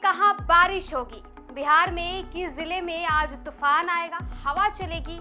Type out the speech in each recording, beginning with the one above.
कहां बारिश होगी। बिहार में किस जिले में आज तूफान आएगा, हवा चलेगी,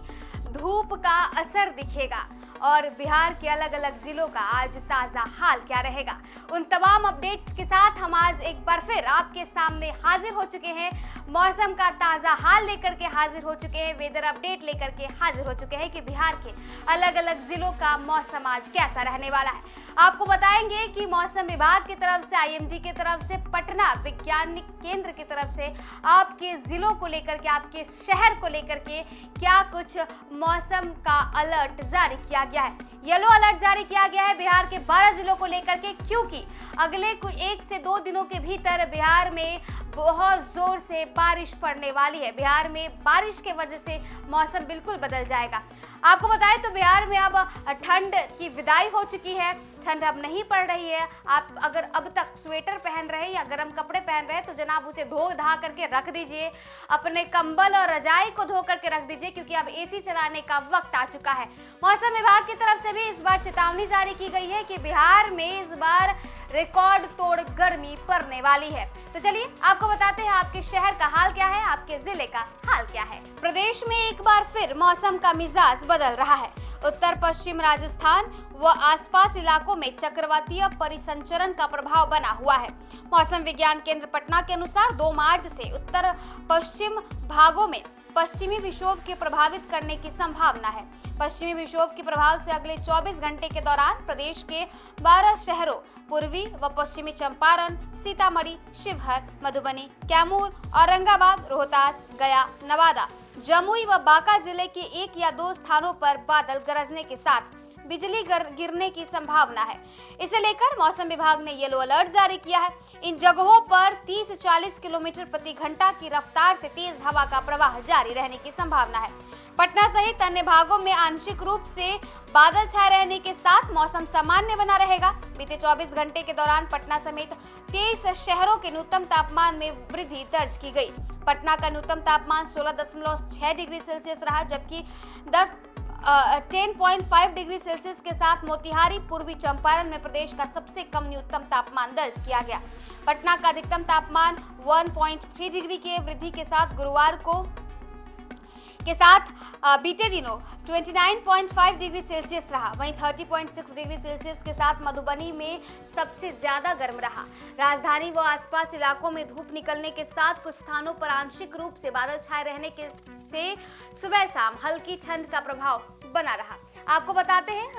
धूप का असर दिखेगा और बिहार के अलग अलग जिलों का आज ताजा हाल क्या रहेगा। उन तमाम अपडेट्स के साथ हम आज एक बार फिर आपके सामने हाजिर हो चुके हैं। मौसम का ताजा हाल लेकर के हाजिर हो चुके हैं, वेदर अपडेट लेकर के हाजिर हो चुके हैं कि बिहार के अलग अलग जिलों का मौसम आज कैसा रहने वाला है। आपको बताएंगे कि मौसम विभाग की तरफ से, आईएमडी की तरफ से, पटना वैज्ञानिक केंद्र की तरफ से आपके जिलों को लेकर के, आपके शहर को लेकर के क्या कुछ मौसम का अलर्ट जारी किया गया है। येलो अलर्ट जारी किया गया है बिहार के 12 जिलों को लेकर के, क्योंकि अगले कुछ 1 से 2 दिनों के भीतर बिहार में बहुत जोर से बारिश पड़ने वाली है। बिहार में बारिश के वजह से मौसम बिल्कुल बदल जाएगा। आपको बताएं तो बिहार में अब ठंड की विदाई हो चुकी है, ठंड अब नहीं पड़ रही है। आप अगर अब तक स्वेटर पहन रहे हैं या गर्म कपड़े पहन रहे हैं तो जनाब उसे धो धा करके रख दीजिए, अपने कंबल और रजाई को धो करके रख दीजिए, क्योंकि अब एसी चलाने का वक्त आ चुका है। मौसम विभाग की तरफ से भी इस बार चेतावनी जारी की गई है कि बिहार में इस बार रिकॉर्ड तोड़ गर्मी पड़ने वाली है। तो चलिए आपको बताते हैं आपके शहर का हाल क्या है, आपके जिले का हाल क्या है। प्रदेश में एक बार फिर मौसम का मिजाज बदल रहा है। उत्तर पश्चिम राजस्थान व आसपास इलाकों में चक्रवातीय परिसंचरण का प्रभाव बना हुआ है। मौसम विज्ञान केंद्र पटना के अनुसार 2 मार्च से उत्तर पश्चिम भागों में पश्चिमी विक्षोभ के प्रभावित करने की संभावना है। पश्चिमी विक्षोभ के प्रभाव से अगले 24 घंटे के दौरान प्रदेश के 12 शहरों पूर्वी व पश्चिमी चंपारण, सीतामढ़ी, शिवहर, मधुबनी, कैमूर, औरंगाबाद, रोहतास, गया, नवादा, जमुई व बांका जिले के 1 या 2 स्थानों पर बादल गरजने के साथ बिजली गिरने की संभावना है। इसे लेकर मौसम विभाग ने येलो अलर्ट जारी किया है। इन जगहों पर 30-40 किलोमीटर प्रति घंटा की रफ्तार से तेज हवा का प्रवाह जारी रहने की संभावना है। पटना सहित अन्य भागों में आंशिक रूप से बादल छाए रहने के साथ मौसम सामान्य बना रहेगा। बीते 24 घंटे के दौरान पटना समेत 23 शहरों के न्यूनतम तापमान में वृद्धि दर्ज की गई। पटना का न्यूनतम तापमान 16.6 डिग्री सेल्सियस रहा, जबकि 10.5 डिग्री सेल्सियस के साथ मोतिहारी, पूर्वी चंपारण में प्रदेश का सबसे कम न्यूनतम तापमान दर्ज किया गया। पटना का अधिकतम तापमान 1.3 डिग्री के वृद्धि के साथ गुरुवार को बीते दिनों 29.5 डिग्री सेल्सियस रहा। वहीं 30.6 डिग्री सेल्सियस के साथ मधुबनी में सबसे ज्यादा गर्म रहा। राजधानी व आसपास इलाकों में धूप निकलने के साथ कुछ स्थानों पर आंशिक रूप से बादल छाए रहने के से सुबह शाम हल्की ठंड का प्रभाव बना रहा। आपको बताते हैं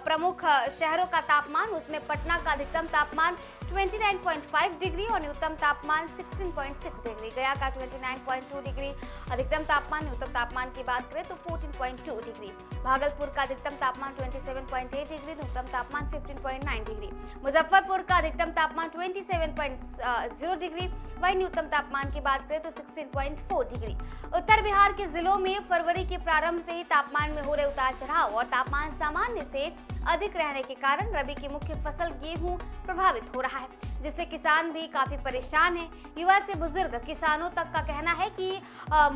प्रमुख शहरों का तापमान, उसमें पटना का अधिकतम तापमान 29.5 डिग्री और न्यूनतम तापमान 16.6 डिग्री, गया का 29.2 डिग्री अधिकतम तापमान, न्यूनतम तापमान की बात करें तो 14.2 डिग्री, भागलपुर का अधिकतम तापमान 27.8 डिग्री, न्यूनतम तापमान 15.9 डिग्री, मुजफ्फरपुर का अधिकतम तापमान 27.0 डिग्री, वही न्यूनतम तापमान की बात करें तो 16.4 डिग्री। उत्तर बिहार के जिलों में फरवरी के प्रारंभ से ही तापमान में हो रहे उतार चढ़ाव और तापमान सामान्य से अधिक रहने के कारण रबी की मुख्य फसल गेहूं प्रभावित हो रहा है, जिससे किसान भी काफी परेशान हैं। युवा से बुजुर्ग किसानों तक का कहना है कि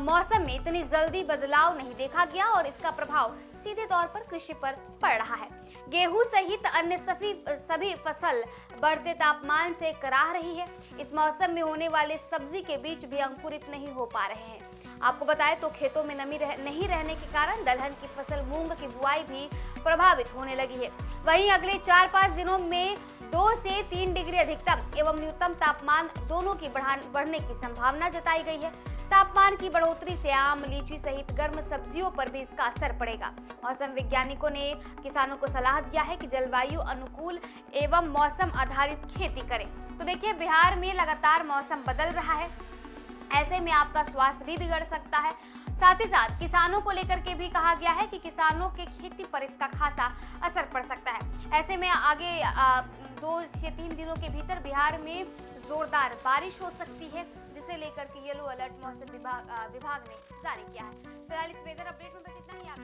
मौसम में इतनी जल्दी बदलाव नहीं देखा गया और इसका प्रभाव सीधे तौर पर कृषि पर पड़ रहा है। गेहूं सहित अन्य सभी फसल बढ़ते तापमान से कराह रही है। इस मौसम में होने वाले सब्जी के बीज भी अंकुरित नहीं हो पा रहे हैं। आपको बताएं तो खेतों में नमी नहीं रहने के कारण दलहन की फसल मूंग की बुआई भी प्रभावित होने लगी है। वहीं अगले 4-5 दिनों में 2 से 3 डिग्री अधिकतम एवं न्यूनतम तापमान दोनों की बढ़ने की संभावना जताई गई है। तापमान की बढ़ोतरी से आम, लीची सहित गर्म सब्जियों पर भी इसका असर पड़ेगा। मौसम वैज्ञानिकों ने किसानों को सलाह दिया है कि जलवायु अनुकूल एवं मौसम आधारित खेती करें। तो देखिए, बिहार में लगातार मौसम बदल रहा है, ऐसे में आपका स्वास्थ्य भी बिगड़ सकता है। साथ ही साथ किसानों को लेकर के भी कहा गया है कि किसानों के खेती पर इसका खासा असर पड़ सकता है। ऐसे में आगे 2 से 3 दिनों के भीतर बिहार में जोरदार बारिश हो सकती है, जिसे लेकर के येलो अलर्ट मौसम विभाग ने जारी किया है। फिलहाल इस वेदर अपडेट में बस इतना ही। आप